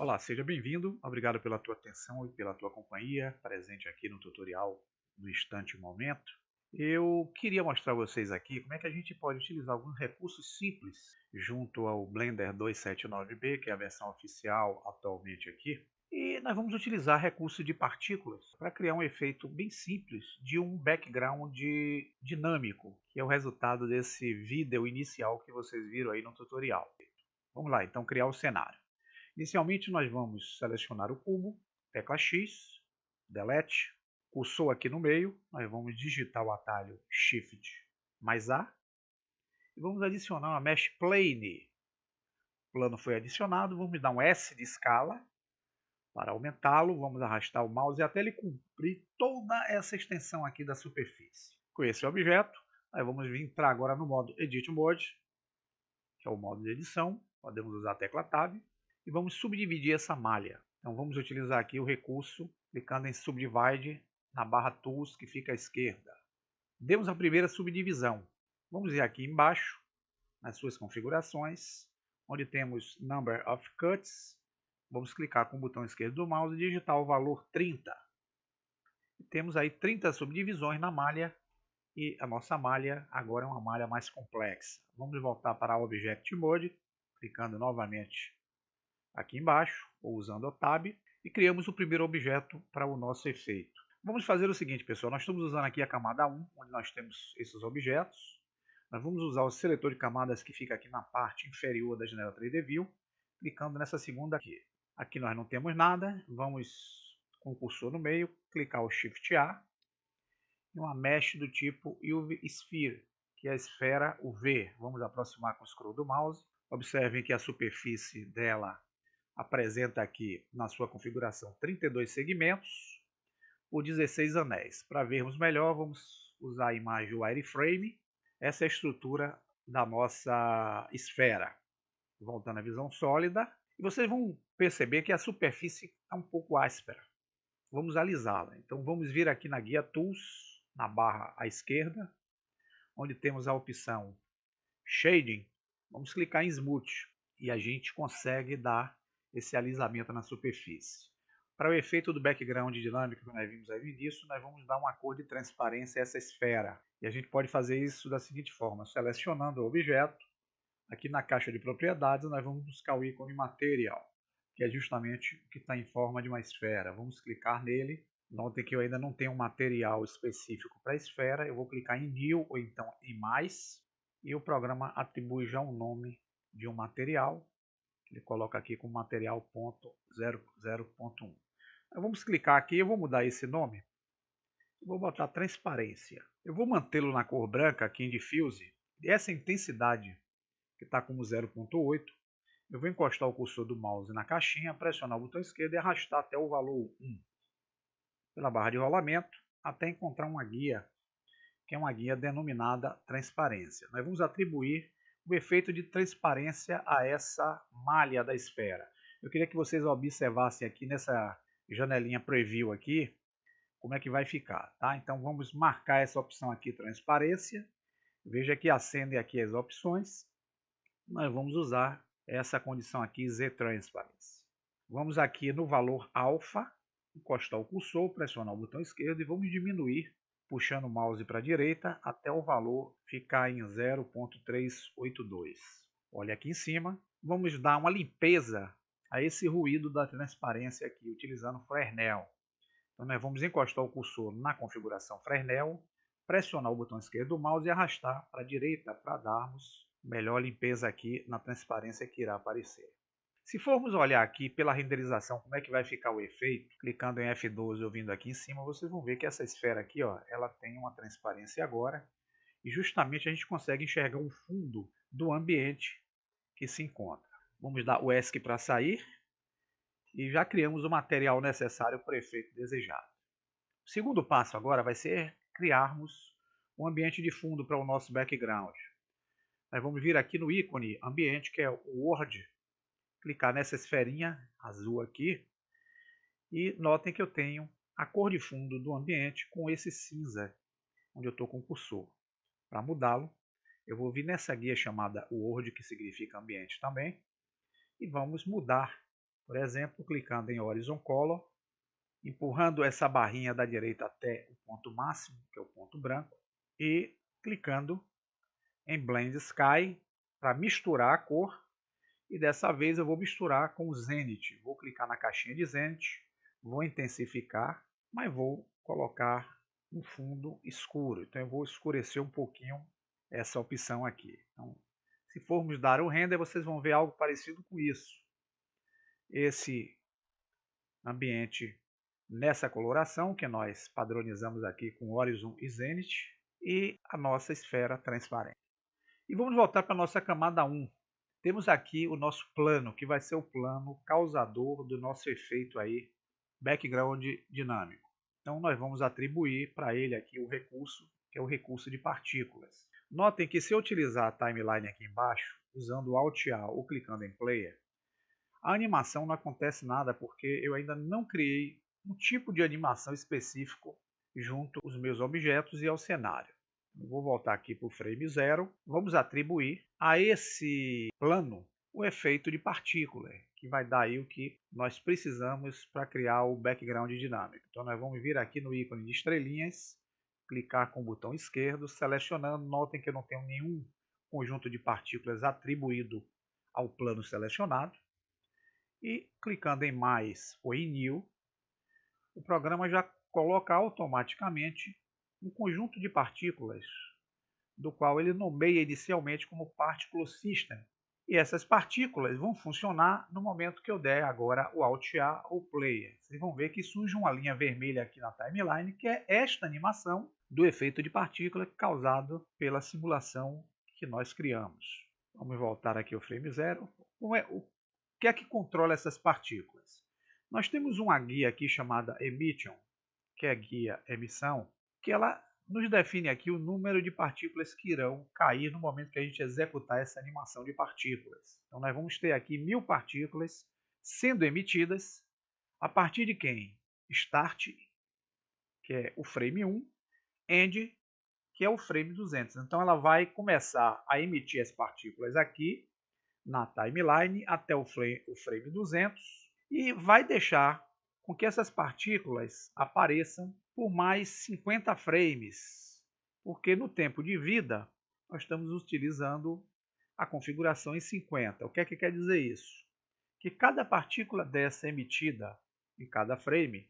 Olá, seja bem-vindo. Obrigado pela tua atenção e pela tua companhia, presente aqui no tutorial do Instante Momento. Eu queria mostrar a vocês aqui como é que a gente pode utilizar alguns recursos simples junto ao Blender 279B, que é a versão oficial atualmente aqui. E nós vamos utilizar recurso de partículas para criar um efeito bem simples de um background dinâmico, que é o resultado desse vídeo inicial que vocês viram aí no tutorial. Vamos lá, então, criar o cenário. Inicialmente, nós vamos selecionar o cubo, tecla X, Delete, cursor aqui no meio, nós vamos digitar o atalho Shift mais A e vamos adicionar uma Mesh Plane. O plano foi adicionado, vamos dar um S de escala para aumentá-lo, vamos arrastar o mouse até ele cumprir toda essa extensão aqui da superfície. Com esse objeto, nós vamos entrar agora no modo Edit Mode, que é o modo de edição, podemos usar a tecla Tab, e vamos subdividir essa malha. Então vamos utilizar aqui o recurso, clicando em Subdivide na barra Tools que fica à esquerda. Demos a primeira subdivisão. Vamos ir aqui embaixo, nas suas configurações, onde temos Number of Cuts. Vamos clicar com o botão esquerdo do mouse e digitar o valor 30. E temos aí 30 subdivisões na malha, e a nossa malha agora é uma malha mais complexa. Vamos voltar para Object Mode, clicando novamente aqui embaixo, ou usando o Tab, e criamos o primeiro objeto para o nosso efeito. Vamos fazer o seguinte, pessoal, nós estamos usando aqui a camada 1, onde nós temos esses objetos. Nós vamos usar o seletor de camadas que fica aqui na parte inferior da janela 3D View, clicando nessa segunda aqui. Aqui nós não temos nada, vamos com o cursor no meio, clicar o Shift A, e uma mesh do tipo UV Sphere, que é a esfera UV. Vamos aproximar com o scroll do mouse. Observem que a superfície dela apresenta aqui na sua configuração 32 segmentos por 16 anéis. Para vermos melhor, vamos usar a imagem wireframe. Essa é a estrutura da nossa esfera. Voltando à visão sólida, e vocês vão perceber que a superfície está um pouco áspera. Vamos alisá-la. Então vamos vir aqui na guia Tools, na barra à esquerda, onde temos a opção Shading. Vamos clicar em Smooth e a gente consegue dar esse alisamento na superfície. Para o efeito do background dinâmico que nós vimos aí no início, nós vamos dar uma cor de transparência a essa esfera. E a gente pode fazer isso da seguinte forma, selecionando o objeto, aqui na caixa de propriedades nós vamos buscar o ícone Material, que é justamente o que está em forma de uma esfera. Vamos clicar nele. Notem que eu ainda não tenho um material específico para a esfera, eu vou clicar em New ou então em Mais, e o programa atribui já um nome de um material. Ele coloca aqui como material.00.1. Vamos clicar aqui, eu vou mudar esse nome, vou botar transparência. Eu vou mantê-lo na cor branca aqui em Diffuse, e essa intensidade que está como 0.8, eu vou encostar o cursor do mouse na caixinha, pressionar o botão esquerdo e arrastar até o valor 1 pela barra de rolamento, até encontrar uma guia, que é uma guia denominada transparência. Nós vamos atribuir o efeito de transparência a essa malha da esfera. Eu queria que vocês observassem aqui nessa janelinha preview aqui, como é que vai ficar, tá? Então vamos marcar essa opção aqui, transparência. Veja que acendem aqui as opções. Nós vamos usar essa condição aqui, Z-Transparency. Vamos aqui no valor alfa, encostar o cursor, pressionar o botão esquerdo e vamos diminuir, puxando o mouse para a direita até o valor ficar em 0.382. Olha aqui em cima, vamos dar uma limpeza a esse ruído da transparência aqui, utilizando o Fresnel. Então nós vamos encostar o cursor na configuração Fresnel, pressionar o botão esquerdo do mouse e arrastar para a direita para darmos melhor limpeza aqui na transparência que irá aparecer. Se formos olhar aqui pela renderização como é que vai ficar o efeito, clicando em F12 ou vindo aqui em cima, vocês vão ver que essa esfera aqui, ó, ela tem uma transparência agora, e justamente a gente consegue enxergar o fundo do ambiente que se encontra. Vamos dar o ESC para sair, e já criamos o material necessário para o efeito desejado. O segundo passo agora vai ser criarmos um ambiente de fundo para o nosso background. Nós vamos vir aqui no ícone ambiente, que é o World, clicar nessa esferinha azul aqui, e notem que eu tenho a cor de fundo do ambiente com esse cinza, onde eu estou com o cursor. Para mudá-lo, eu vou vir nessa guia chamada World, que significa ambiente também, e vamos mudar Por exemplo, clicando em Horizon Color, empurrando essa barrinha da direita até o ponto máximo, que é o ponto branco, e clicando em Blend Sky para misturar a cor. E dessa vez eu vou misturar com o Zenith. Vou clicar na caixinha de Zenith, vou intensificar, mas vou colocar um fundo escuro. Então eu vou escurecer um pouquinho essa opção aqui. Então, se formos dar o render, vocês vão ver algo parecido com isso. Esse ambiente nessa coloração que nós padronizamos aqui com Horizon e Zenith e a nossa esfera transparente. E vamos voltar para a nossa camada 1. Temos aqui o nosso plano, que vai ser o plano causador do nosso efeito aí, background dinâmico. Então nós vamos atribuir para ele aqui o recurso, que é o recurso de partículas. Notem que se eu utilizar a timeline aqui embaixo, usando o Alt A ou clicando em Player, a animação não acontece nada porque eu ainda não criei um tipo de animação específico junto aos meus objetos e ao cenário. Vou voltar aqui para o frame 0. Vamos atribuir a esse plano o efeito de partícula, que vai dar aí o que nós precisamos para criar o background dinâmico. Então nós vamos vir aqui no ícone de estrelinhas, clicar com o botão esquerdo, selecionando. Notem que eu não tenho nenhum conjunto de partículas atribuído ao plano selecionado. E clicando em mais ou em New, o programa já coloca automaticamente um conjunto de partículas, do qual ele nomeia inicialmente como Particle System. E essas partículas vão funcionar no momento que eu der agora o Alt A ou Player. Vocês vão ver que surge uma linha vermelha aqui na timeline, que é esta animação do efeito de partícula causado pela simulação que nós criamos. Vamos voltar aqui ao frame 0. O que é que controla essas partículas? Nós temos uma guia aqui chamada Emission, que é a guia emissão, que ela nos define aqui o número de partículas que irão cair no momento que a gente executar essa animação de partículas. Então nós vamos ter aqui 1000 partículas sendo emitidas a partir de quem? Start, que é o frame 1, End, que é o frame 200. Então ela vai começar a emitir as partículas aqui na timeline até o frame 200 e vai deixar com que essas partículas apareçam por mais 50 frames, porque no tempo de vida nós estamos utilizando a configuração em 50. O que é que quer dizer isso? Que cada partícula dessa emitida em cada frame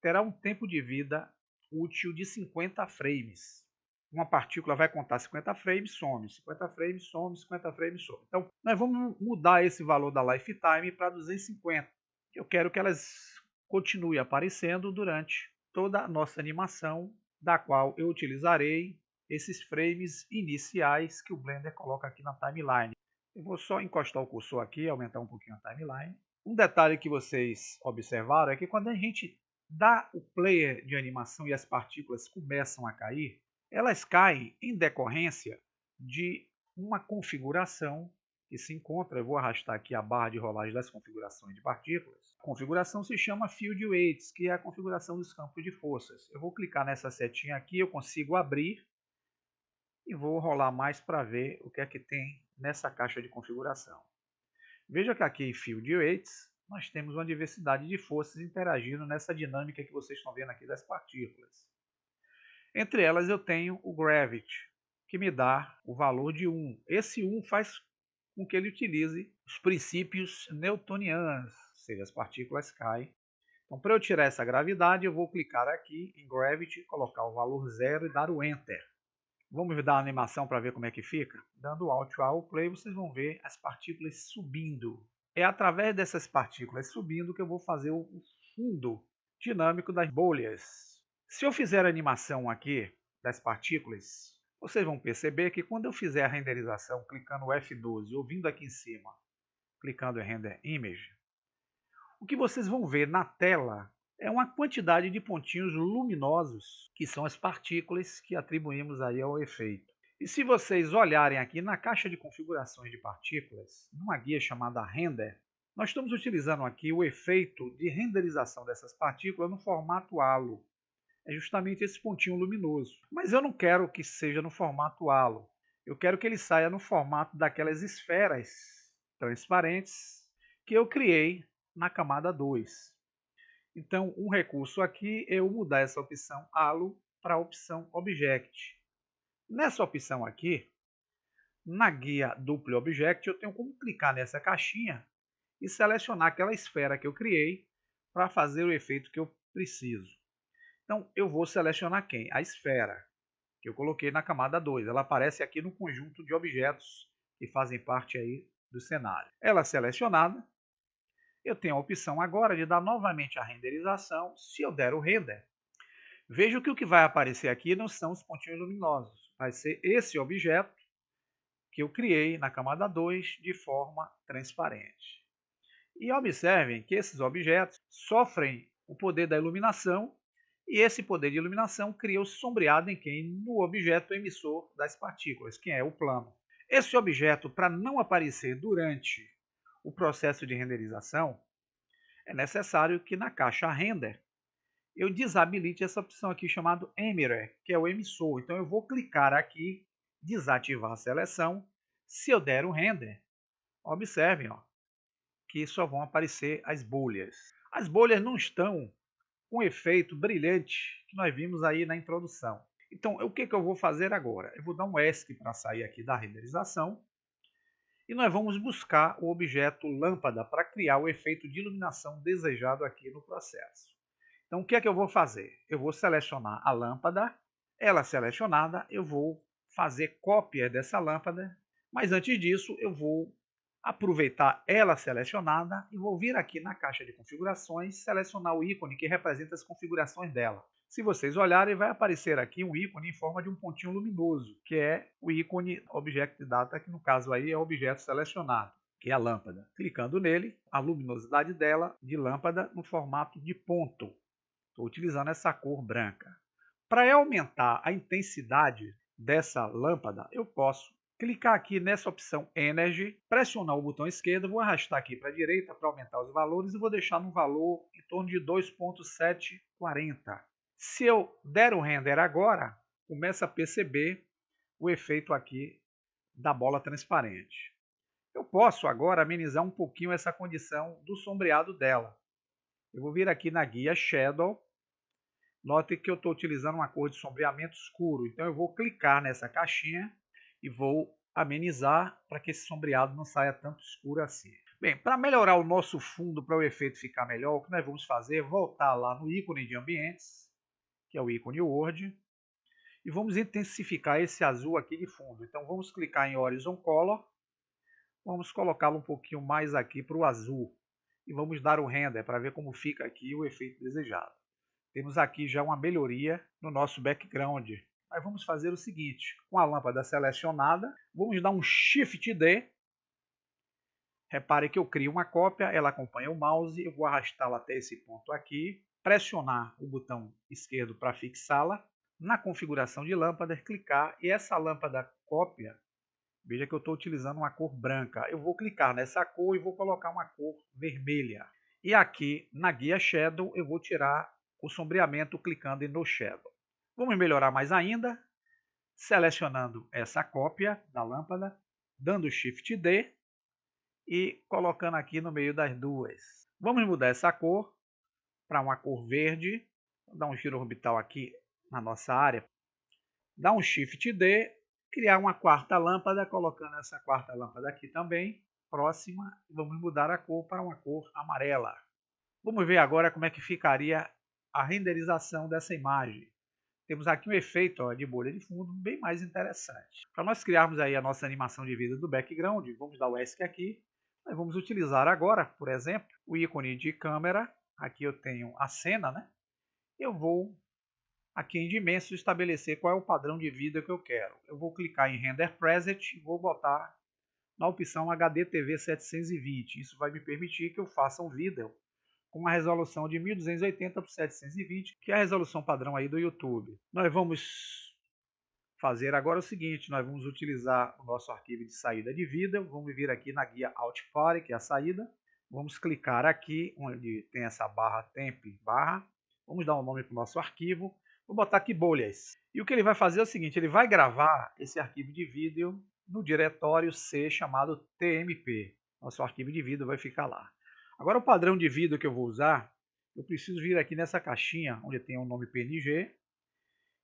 terá um tempo de vida útil de 50 frames. Uma partícula vai contar 50 frames, some, 50 frames, some, 50 frames, some. Então, nós vamos mudar esse valor da lifetime para 250. Eu quero que elas continuem aparecendo durante toda a nossa animação, da qual eu utilizarei esses frames iniciais que o Blender coloca aqui na timeline. Eu vou só encostar o cursor aqui, aumentar um pouquinho a timeline. Um detalhe que vocês observaram é que quando a gente dá o player de animação e as partículas começam a cair, elas caem em decorrência de uma configuração que se encontra, eu vou arrastar aqui a barra de rolagem das configurações de partículas. A configuração se chama Field Weights, que é a configuração dos campos de forças. Eu vou clicar nessa setinha aqui, eu consigo abrir e vou rolar mais para ver o que é que tem nessa caixa de configuração. Veja que aqui em Field Weights nós temos uma diversidade de forças interagindo nessa dinâmica que vocês estão vendo aqui das partículas. Entre elas eu tenho o Gravity, que me dá o valor de 1. Esse 1 faz com que ele utilize os princípios newtonianos, ou seja, as partículas caem. Então, para eu tirar essa gravidade, eu vou clicar aqui em Gravity, colocar o valor 0 e dar o Enter. Vamos dar a animação para ver como é que fica? Dando Alt A ou Play, vocês vão ver as partículas subindo. É através dessas partículas subindo que eu vou fazer o fundo dinâmico das bolhas. Se eu fizer a animação aqui das partículas, vocês vão perceber que quando eu fizer a renderização, clicando F12 ou vindo aqui em cima, clicando em Render Image, o que vocês vão ver na tela é uma quantidade de pontinhos luminosos, que são as partículas que atribuímos aí ao efeito. E se vocês olharem aqui na caixa de configurações de partículas, numa guia chamada Render, nós estamos utilizando aqui o efeito de renderização dessas partículas no formato halo. É justamente esse pontinho luminoso. Mas eu não quero que seja no formato halo. Eu quero que ele saia no formato daquelas esferas transparentes que eu criei na camada 2. Então, um recurso aqui é eu mudar essa opção Halo para a opção Object. Nessa opção aqui, na guia Duplo Object, eu tenho como clicar nessa caixinha e selecionar aquela esfera que eu criei para fazer o efeito que eu preciso. Então, eu vou selecionar quem? A esfera, que eu coloquei na camada 2. Ela aparece aqui no conjunto de objetos que fazem parte aí do cenário. Ela selecionada, eu tenho a opção agora de dar novamente a renderização. Se eu der o render, veja que o que vai aparecer aqui não são os pontinhos luminosos. Vai ser esse objeto que eu criei na camada 2 de forma transparente. E observem que esses objetos sofrem o poder da iluminação e esse poder de iluminação cria o sombreado em quem? No objeto emissor das partículas, que é o plano. Esse objeto, para não aparecer durante o processo de renderização, é necessário que na caixa Render eu desabilite essa opção aqui chamada Emitter, que é o emissor. Então eu vou clicar aqui, desativar a seleção. Se eu der o Render, observem que só vão aparecer as bolhas. As bolhas não estão com o efeito brilhante que nós vimos aí na introdução. Então, o que eu vou fazer agora? Eu vou dar um ESC para sair aqui da renderização e nós vamos buscar o objeto lâmpada para criar o efeito de iluminação desejado aqui no processo. Então, o que é que eu vou fazer? Eu vou selecionar a lâmpada, ela selecionada, eu vou fazer cópia dessa lâmpada, mas antes disso eu vou aproveitar ela selecionada e vou vir aqui na caixa de configurações, selecionar o ícone que representa as configurações dela. Se vocês olharem, vai aparecer aqui um ícone em forma de um pontinho luminoso, que é o ícone Object Data, que no caso aí é o objeto selecionado, que é a lâmpada. Clicando nele, a luminosidade dela de lâmpada no formato de ponto. Estou utilizando essa cor branca. Para aumentar a intensidade dessa lâmpada, eu posso clicar aqui nessa opção Energy, pressionar o botão esquerdo, vou arrastar aqui para a direita para aumentar os valores e vou deixar no valor em torno de 2.740. Se eu der o render agora, começa a perceber o efeito aqui da bola transparente. Eu posso agora amenizar um pouquinho essa condição do sombreado dela. Eu vou vir aqui na guia Shadow. Note que eu estou utilizando uma cor de sombreamento escuro, então eu vou clicar nessa caixinha e vou amenizar para que esse sombreado não saia tanto escuro assim. Bem, para melhorar o nosso fundo, para o efeito ficar melhor, o que nós vamos fazer é voltar lá no ícone de ambientes, que é o ícone Word, e vamos intensificar esse azul aqui de fundo. Então vamos clicar em Horizon Color, vamos colocá-lo um pouquinho mais aqui para o azul, e vamos dar o render para ver como fica aqui o efeito desejado. Temos aqui já uma melhoria no nosso background. Mas vamos fazer o seguinte, com a lâmpada selecionada, vamos dar um Shift D. Repare que eu crio uma cópia, ela acompanha o mouse, eu vou arrastá-la até esse ponto aqui, pressionar o botão esquerdo para fixá-la, na configuração de lâmpada, clicar, e essa lâmpada cópia, veja que eu estou utilizando uma cor branca, eu vou clicar nessa cor e vou colocar uma cor vermelha. E aqui na guia Shadow eu vou tirar o sombreamento clicando em No Shadow. Vamos melhorar mais ainda, selecionando essa cópia da lâmpada, dando Shift D e colocando aqui no meio das duas. Vamos mudar essa cor para uma cor verde, vou dar um giro orbital aqui na nossa área, dar um Shift D, criar uma quarta lâmpada, colocando essa quarta lâmpada aqui também, próxima, vamos mudar a cor para uma cor amarela. Vamos ver agora como é que ficaria a renderização dessa imagem. Temos aqui um efeito de bolha de fundo bem mais interessante. Para nós criarmos aí a nossa animação de vida do background, vamos dar o ESC aqui. Nós vamos utilizar agora, por exemplo, o ícone de câmera. Aqui eu tenho a cena, né? Eu vou aqui em Dimensions estabelecer qual é o padrão de vida que eu quero. Eu vou clicar em Render Preset e vou botar na opção HD TV 720. Isso vai me permitir que eu faça um vídeo com uma resolução de 1280 por 720, que é a resolução padrão aí do YouTube. Nós vamos fazer agora o seguinte, nós vamos utilizar o nosso arquivo de saída de vídeo, vamos vir aqui na guia Out Party, que é a saída, vamos clicar aqui onde tem essa barra temp barra, vamos dar um nome para o nosso arquivo, vou botar aqui bolhas. E o que ele vai fazer é o seguinte, ele vai gravar esse arquivo de vídeo no diretório C chamado TMP. Nosso arquivo de vídeo vai ficar lá. Agora o padrão de vida que eu vou usar, eu preciso vir aqui nessa caixinha onde tem o nome PNG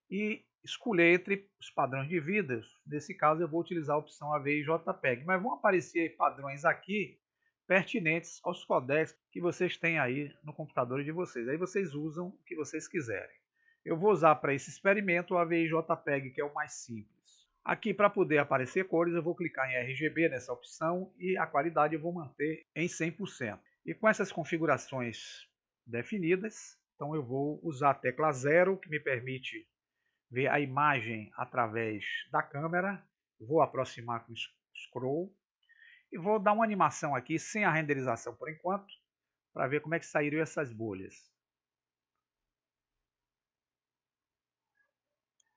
e escolher entre os padrões de vidas. Nesse caso eu vou utilizar a opção AVI JPEG, mas vão aparecer padrões aqui pertinentes aos codecs que vocês têm aí no computador de vocês. Aí vocês usam o que vocês quiserem. Eu vou usar para esse experimento o AVI JPEG, que é o mais simples. Aqui, para poder aparecer cores, eu vou clicar em RGB nessa opção e a qualidade eu vou manter em 100%. E com essas configurações definidas, então eu vou usar a tecla 0, que me permite ver a imagem através da câmera. Vou aproximar com scroll e vou dar uma animação aqui sem a renderização por enquanto, para ver como é que saíram essas bolhas.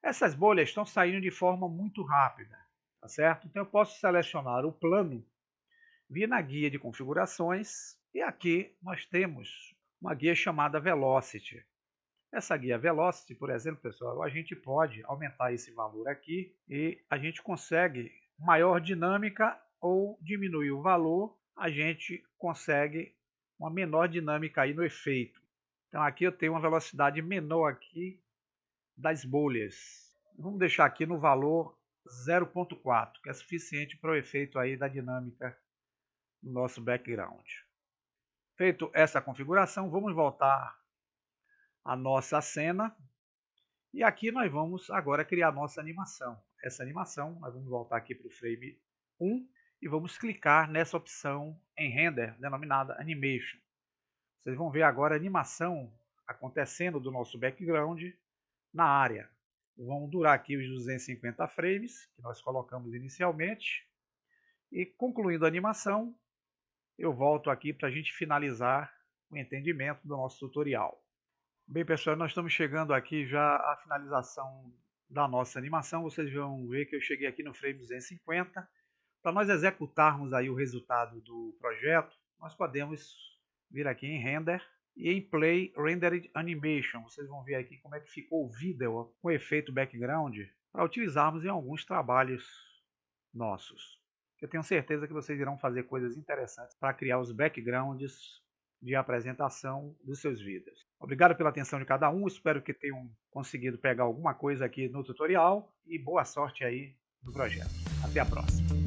Essas bolhas estão saindo de forma muito rápida, tá certo? Então eu posso selecionar o plano, vir na guia de configurações e aqui nós temos uma guia chamada Velocity. Essa guia Velocity, por exemplo, pessoal, a gente pode aumentar esse valor aqui e a gente consegue maior dinâmica ou diminuir o valor, a gente consegue uma menor dinâmica aí no efeito. Então aqui eu tenho uma velocidade menor aqui das bolhas. Vamos deixar aqui no valor 0.4, que é suficiente para o efeito aí da dinâmica do nosso background. Feito essa configuração, vamos voltar à nossa cena. E aqui nós vamos agora criar a nossa animação. Essa animação, nós vamos voltar aqui para o frame 1 e vamos clicar nessa opção em render, denominada Animation. Vocês vão ver agora a animação acontecendo do nosso background na área. Vão durar aqui os 250 frames que nós colocamos inicialmente. E concluindo a animação, eu volto aqui para a gente finalizar o entendimento do nosso tutorial. Bem, pessoal, nós estamos chegando aqui já à finalização da nossa animação. Vocês vão ver que eu cheguei aqui no frame 250. Para nós executarmos aí o resultado do projeto, nós podemos vir aqui em Render e em Play Rendered Animation. Vocês vão ver aqui como é que ficou o vídeo com o efeito background para utilizarmos em alguns trabalhos nossos. Eu tenho certeza que vocês irão fazer coisas interessantes para criar os backgrounds de apresentação dos seus vídeos. Obrigado pela atenção de cada um, espero que tenham conseguido pegar alguma coisa aqui no tutorial e boa sorte aí no projeto. Até a próxima!